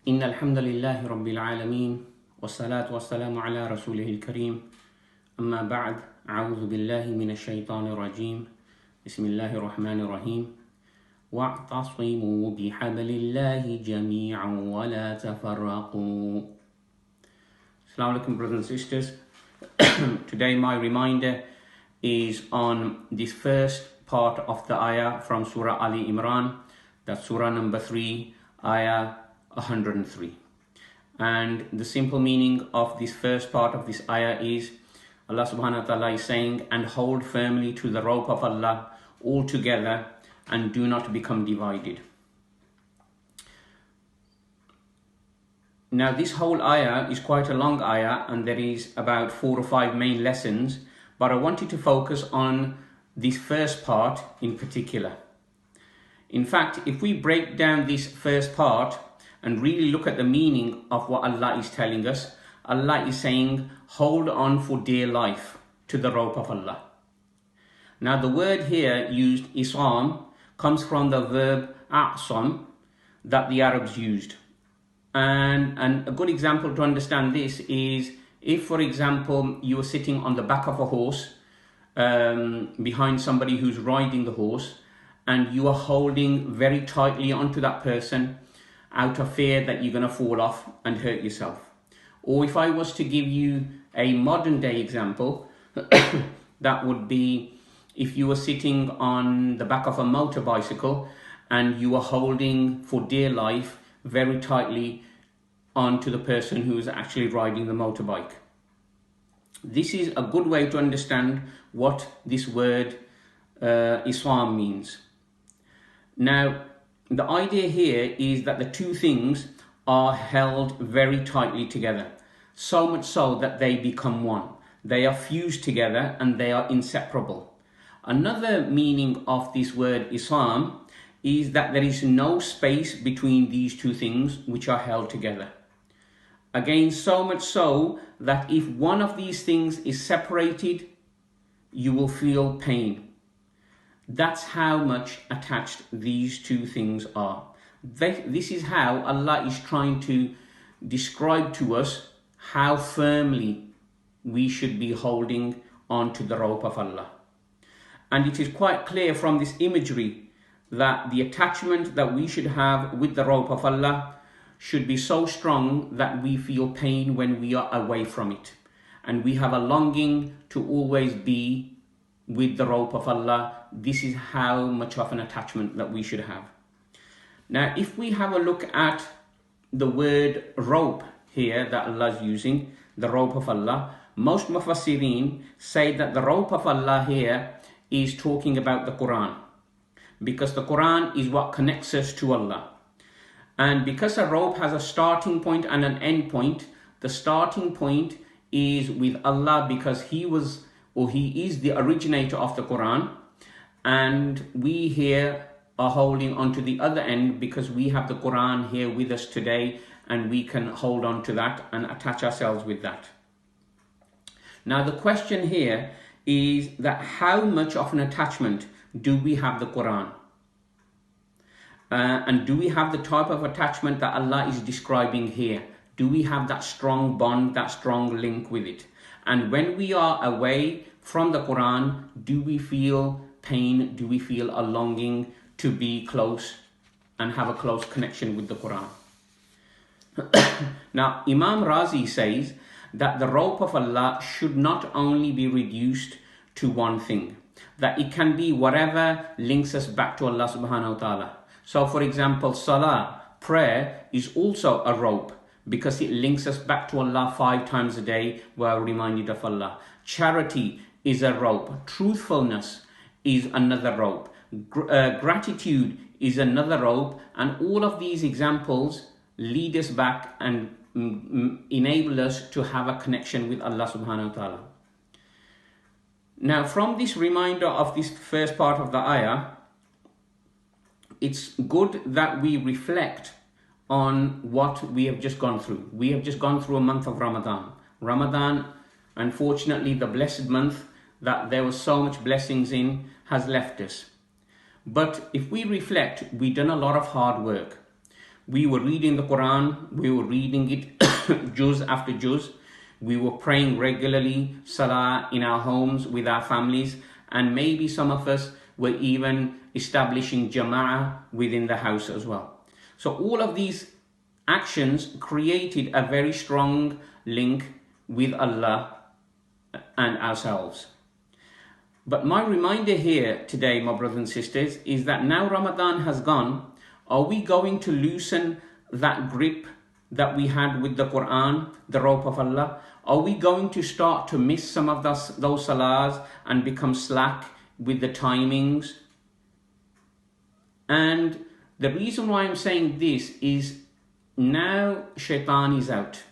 إن الحمد لله رب العالمين والصلاة والسلام على رسوله الكريم أما بعد أعوذ بالله من الشيطان الرجيم بسم الله الرحمن الرحيم واعتصموا بحبل الله جميعا ولا تفرقوا. Assalamu alaikum, brothers and sisters. Today my reminder is on this first part of the ayah from Surah Ali Imran, that's Surah number 3, ayah 103. And the simple meaning of this first part of this ayah is Allah subhanahu wa ta'ala is saying, and hold firmly to the rope of Allah all together and do not become divided. Now this whole ayah is quite a long ayah and there is about 4 or 5 main lessons, but I wanted to focus on this first part in particular. In fact, if we break down this first part and really look at the meaning of what Allah is telling us, Allah is saying, hold on for dear life to the rope of Allah. Now the word here used, isam, comes from the verb a'sam that the Arabs used. And a good example to understand this is if, for example, you are sitting on the back of a horse behind somebody who's riding the horse, and you are holding very tightly onto that person out of fear that you're going to fall off and hurt yourself. Or if I was to give you a modern day example, that would be if you were sitting on the back of a motorbicycle and you are holding for dear life very tightly onto the person who is actually riding the motorbike. This is a good way to understand what this word Islam means. Now, the idea here is that the two things are held very tightly together, so much so that they become one. They are fused together and they are inseparable. Another meaning of this word Islam is that there is no space between these two things which are held together. Again, so much so that if one of these things is separated, you will feel pain. That's how much attached these two things are. This is how Allah is trying to describe to us how firmly we should be holding on to the rope of Allah. And it is quite clear from this imagery that the attachment that we should have with the rope of Allah should be so strong that we feel pain when we are away from it. And we have a longing to always be with the rope of Allah. This is how much of an attachment that we should have. Now, if we have a look at the word rope here that Allah is using, the rope of Allah, most Mufassirin say that the rope of Allah here is talking about the Quran, because the Quran is what connects us to Allah. And because a rope has a starting point and an end point, the starting point is with Allah because He is the originator of the Quran, and we here are holding on to the other end because we have the Quran here with us today and we can hold on to that and attach ourselves with that. Now the question here is that how much of an attachment do we have the Quran? And do we have the type of attachment that Allah is describing here? Do we have that strong bond, that strong link with it? And when we are away from the Quran, do we feel pain? Do we feel a longing to be close and have a close connection with the Quran? Now, Imam Razi says that the rope of Allah should not only be reduced to one thing, that it can be whatever links us back to Allah subhanahu wa ta'ala. So for example, salah, prayer, is also a rope because it links us back to Allah 5 times a day. We're reminded of Allah. Charity is a rope. Truthfulness is another rope. Gratitude is another rope. And all of these examples lead us back and enable us to have a connection with Allah subhanahu wa ta'ala. Now, from this reminder of this first part of the ayah, it's good that we reflect on what we have just gone through. We have just gone through a month of Ramadan. Ramadan, unfortunately, the blessed month that there was so much blessings in, has left us. But if we reflect, we've done a lot of hard work. We were reading the Quran, we were reading it juz after juz. We were praying regularly, salah in our homes with our families, and maybe some of us were even establishing Jumu'ah within the house as well. So all of these actions created a very strong link with Allah and ourselves. But my reminder here today, my brothers and sisters, is that now Ramadan has gone, are we going to loosen that grip that we had with the Quran, the rope of Allah? Are we going to start to miss some of those salahs and become slack with the timings? And the reason why I'm saying this is now shaitan is out.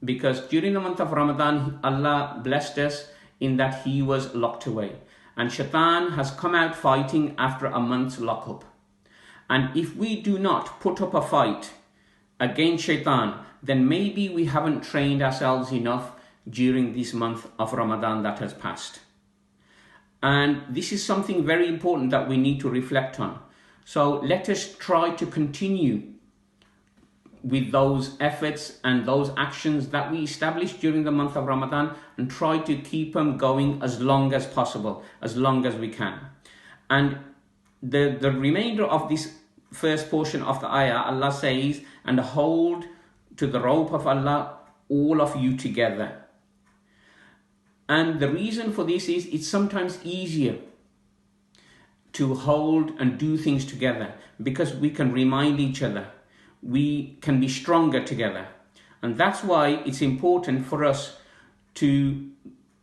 Because during the month of Ramadan, Allah blessed us in that he was locked away. And shaitan has come out fighting after a month's lockup. And if we do not put up a fight against shaitan, then maybe we haven't trained ourselves enough during this month of Ramadan that has passed. And this is something very important that we need to reflect on. So let us try to continue with those efforts and those actions that we established during the month of Ramadan, and try to keep them going as long as possible, as long as we can. And the remainder of this first portion of the ayah, Allah says, and hold to the rope of Allah, all of you together. And the reason for this is it's sometimes easier to hold and do things together because we can remind each other. We can be stronger together. And that's why it's important for us to,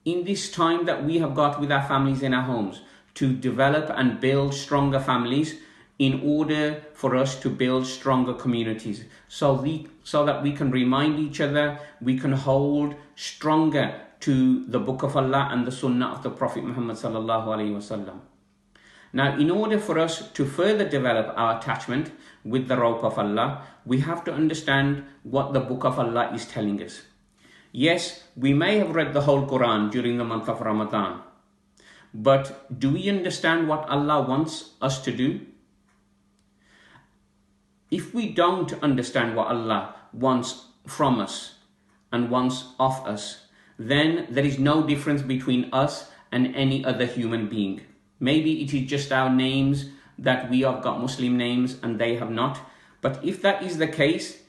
in this time that we have got with our families in our homes, to develop and build stronger families in order for us to build stronger communities. So that we can remind each other, we can hold stronger to the Book of Allah and the Sunnah of the Prophet Muhammad sallallahu alaihi wasallam. Now, in order for us to further develop our attachment with the rope of Allah, we have to understand what the Book of Allah is telling us. Yes, we may have read the whole Quran during the month of Ramadan, but do we understand what Allah wants us to do? If we don't understand what Allah wants from us and wants of us, then there is no difference between us and any other human being. Maybe it is just our names that we have got Muslim names and they have not. But if that is the case,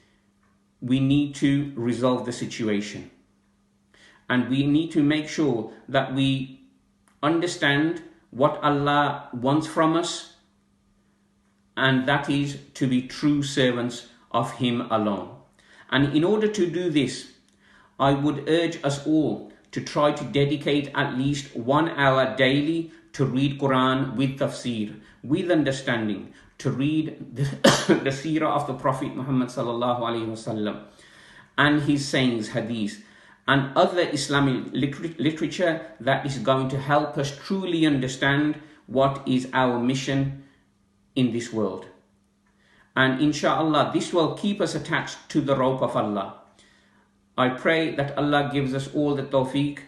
we need to resolve the situation. And we need to make sure that we understand what Allah wants from us, and that is to be true servants of Him alone. And in order to do this, I would urge us all to try to dedicate at least 1 hour daily to read Quran with tafsir, with understanding, to read the seerah of the Prophet Muhammad sallallahu alaihi wasallam and his sayings, hadith, and other Islamic literature that is going to help us truly understand what is our mission in this world. And inshallah, this will keep us attached to the rope of Allah. I pray that Allah gives us all the tawfiq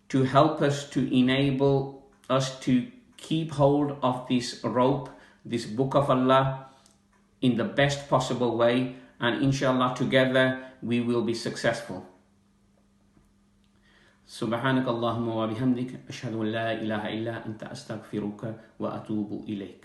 to help us, to enable us to keep hold of this rope, this Book of Allah, in the best possible way, and inshallah together we will be successful. Subhanakallahumma wa bihamdik, ashhadu an la ilaha illa anta astaghfiruka wa atubu ilayk.